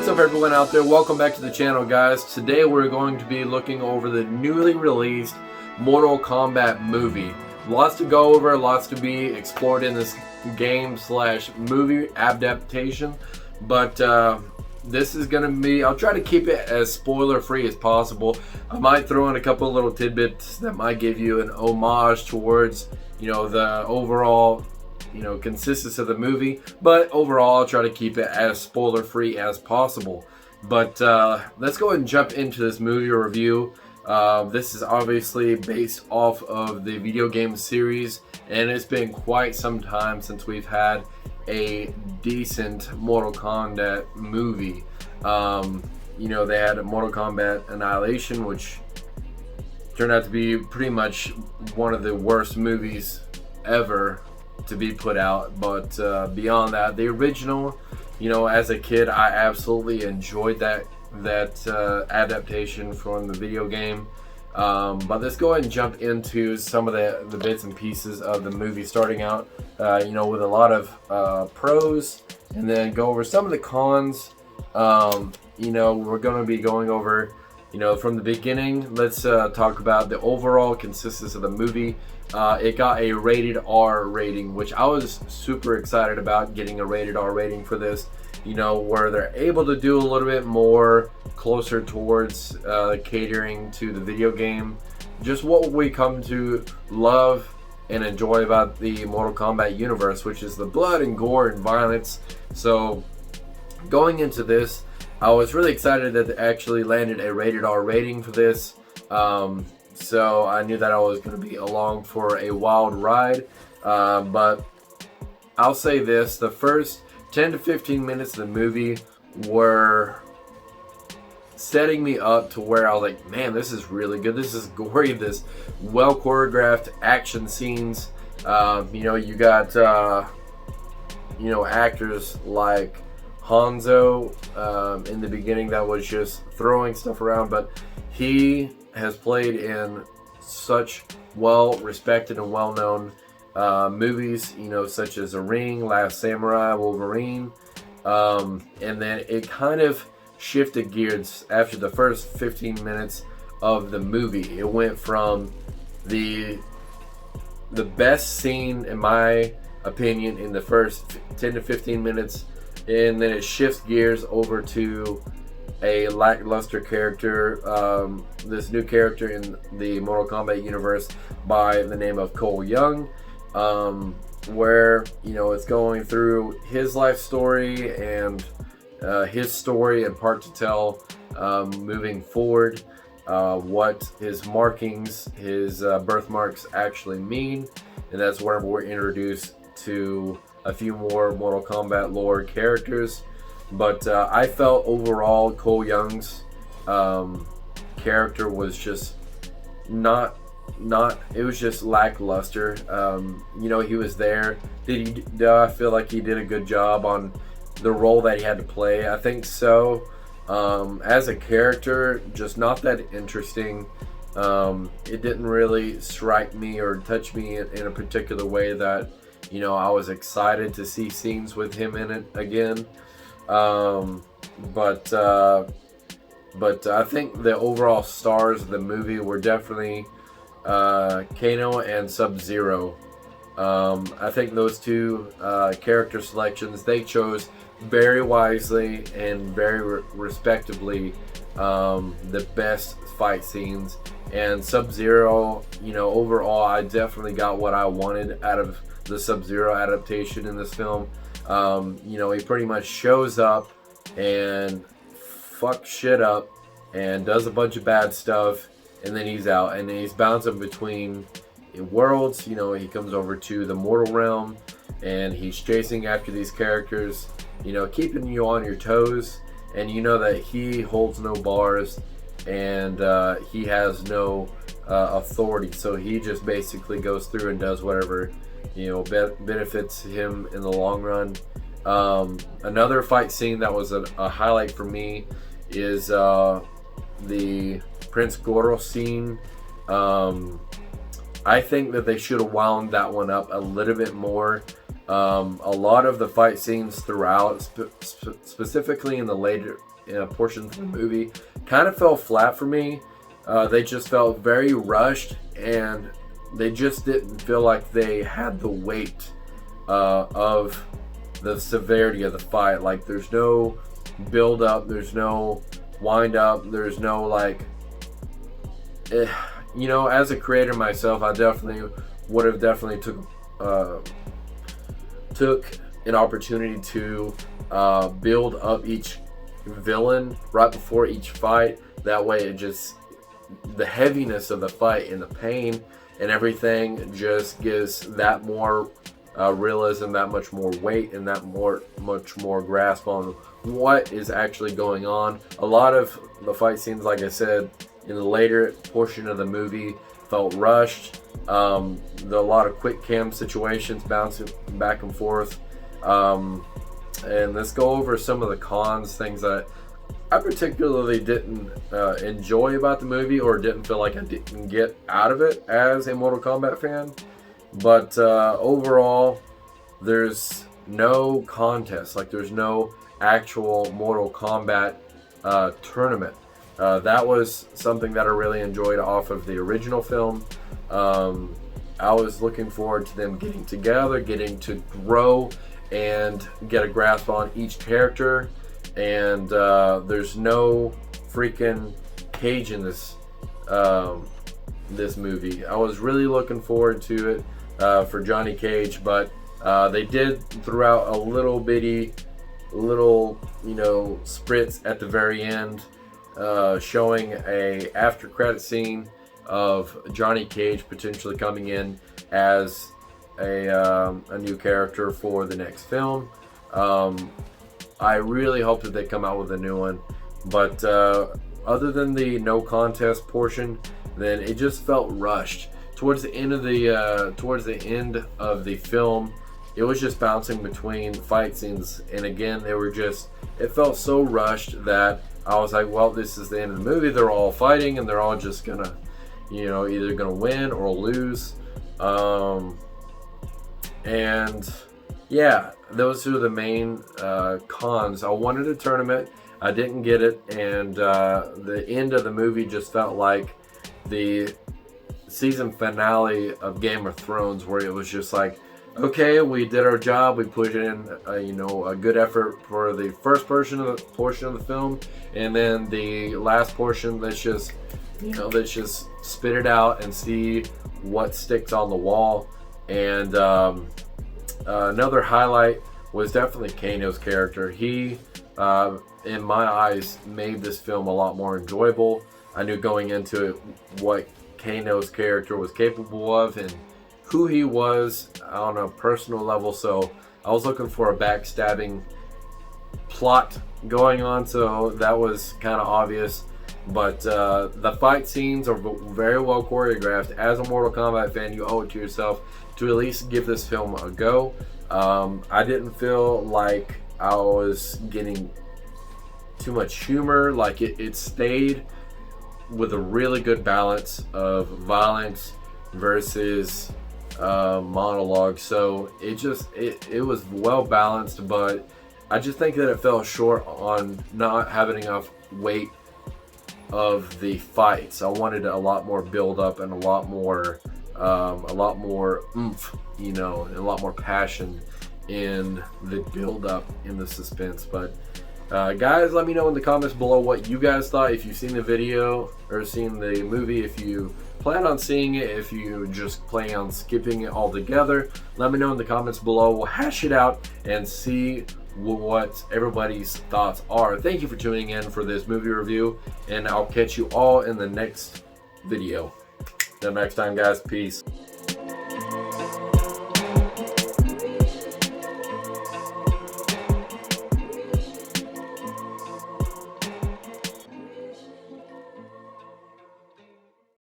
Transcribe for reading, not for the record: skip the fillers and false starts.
What's up everyone out there? Welcome back to the channel, guys. Today we're going to be looking over the newly released Mortal Kombat movie. Lots to go over, lots to be explored in this game slash movie adaptation. But this is going to be, I'll try to keep it as spoiler free as possible. I might throw in a couple of little tidbits that might give you an homage towards, the overall consistency of the movie, but overall I'll try to keep it as spoiler free as possible. But let's go ahead and jump into this movie review. This is obviously based off of the video game series, and it's been quite some time since we've had a decent Mortal Kombat movie. They had Mortal Kombat Annihilation, which turned out to be pretty much one of the worst movies ever to be put out. But beyond that, the original, as a kid, I absolutely enjoyed that adaptation from the video game. But let's go ahead and jump into some of the bits and pieces of the movie, starting out with a lot of pros, and then go over some of the cons. We're going to be going over from the beginning. Let's talk about the overall consistency of the movie. It got a rated R rating, which I was super excited about, getting a rated R rating for this, where they're able to do a little bit more closer towards catering to the video game. Just what we come to love and enjoy about the Mortal Kombat universe, which is the blood and gore and violence. So going into this, I was really excited that they actually landed a rated R rating for this. So I knew that I was going to be along for a wild ride. But I'll say this, the first 10 to 15 minutes of the movie were setting me up to where I was like, man, this is really good. This is gory. This well choreographed action scenes. You got, actors like Hanzo in the beginning that was just throwing stuff around, but he has played in such well respected and well known movies, such as The Ring, Last Samurai, Wolverine, and then it kind of shifted gears after the first 15 minutes of the movie. It went from the best scene, in my opinion, in the first 10 to 15 minutes, and then it shifts gears over to a lackluster character, this new character in the Mortal Kombat universe by the name of Cole Young, where it's going through his life story and his story and part to tell moving forward, what his markings, his birthmarks actually mean, and that's where we're introduced to a few more Mortal Kombat lore characters. But I felt overall Cole Young's character was just not it was just lackluster. He was there. Did I feel like he did a good job on the role that he had to play? I think so. As a character, just not that interesting. It didn't really strike me or touch me in a particular way that I was excited to see scenes with him in it again. But I think the overall stars of the movie were definitely Kano and Sub-Zero. I think those two character selections, they chose very wisely and very respectably the best fight scenes. And Sub-Zero, overall, I definitely got what I wanted out of the Sub-Zero adaptation in this film. He pretty much shows up and fucks shit up and does a bunch of bad stuff, and then he's out, and then he's bouncing between worlds. He comes over to the mortal realm, and he's chasing after these characters, keeping you on your toes, and that he holds no bars, and he has no authority, so he just basically goes through and does whatever benefits him in the long run. Another fight scene that was a highlight for me is the Prince Goro scene. I think that they should have wound that one up a little bit more. A lot of the fight scenes throughout, specifically in the portions of the movie kind of fell flat for me. They just felt very rushed, and they just didn't feel like they had the weight of the severity of the fight. Like, there's no build up, there's no wind up, there's no like, you know, as a creator myself, I definitely would have took an opportunity to build up each villain right before each fight. That way it just, the heaviness of the fight and the pain and everything just gives that more realism, that much more weight, and that much more grasp on what is actually going on. A lot of the fight scenes, like I said, in the later portion of the movie felt rushed. A lot of quick cam situations bouncing back and forth. And let's go over some of the cons, things that I particularly didn't enjoy about the movie, or didn't feel like I didn't get out of it as a Mortal Kombat fan. But overall, there's no contest. Like, there's no actual Mortal Kombat tournament. That was something that I really enjoyed off of the original film. I was looking forward to them getting together, getting to grow and get a grasp on each character. And there's no freaking Cage in this this movie. I was really looking forward to it for Johnny Cage, but they did throw out a little, you know, spritz at the very end, showing a after credit scene of Johnny Cage potentially coming in as a new character for the next film. I really hope that they come out with a new one, but other than the no contest portion, then it just felt rushed. Towards the end of the film, it was just bouncing between fight scenes, and again, it felt so rushed that I was like, well, this is the end of the movie. They're all fighting, and they're all just gonna, you know, either gonna win or lose. And yeah, those are the main cons. I wanted a tournament, I didn't get it, and the end of the movie just felt like the season finale of Game of Thrones, where it was just like, okay, we did our job, we put in you know, a good effort for the first portion of the film, and then the last portion, let's just spit it out and see what sticks on the wall. And another highlight was definitely Kano's character. He, in my eyes, made this film a lot more enjoyable. I knew going into it what Kano's character was capable of and who he was on a personal level, so I was looking for a backstabbing plot going on, so that was kind of obvious. But the fight scenes are very well choreographed. As a Mortal Kombat fan, you owe it to yourself to at least give this film a go. I didn't feel like I was getting too much humor. Like, it stayed with a really good balance of violence versus monologue. So it was well balanced, but I just think that it fell short on not having enough weight of the fights. I wanted a lot more build up and a lot more oomph, you know, and a lot more passion in the build up, in the suspense. But guys, let me know in the comments below what you guys thought. If you've seen the video or seen the movie, if you plan on seeing it, if you just plan on skipping it altogether, let me know in the comments below. We'll hash it out and see what everybody's thoughts are. Thank you for tuning in for this movie review, and I'll catch you all in the next video. Till next time, guys, peace.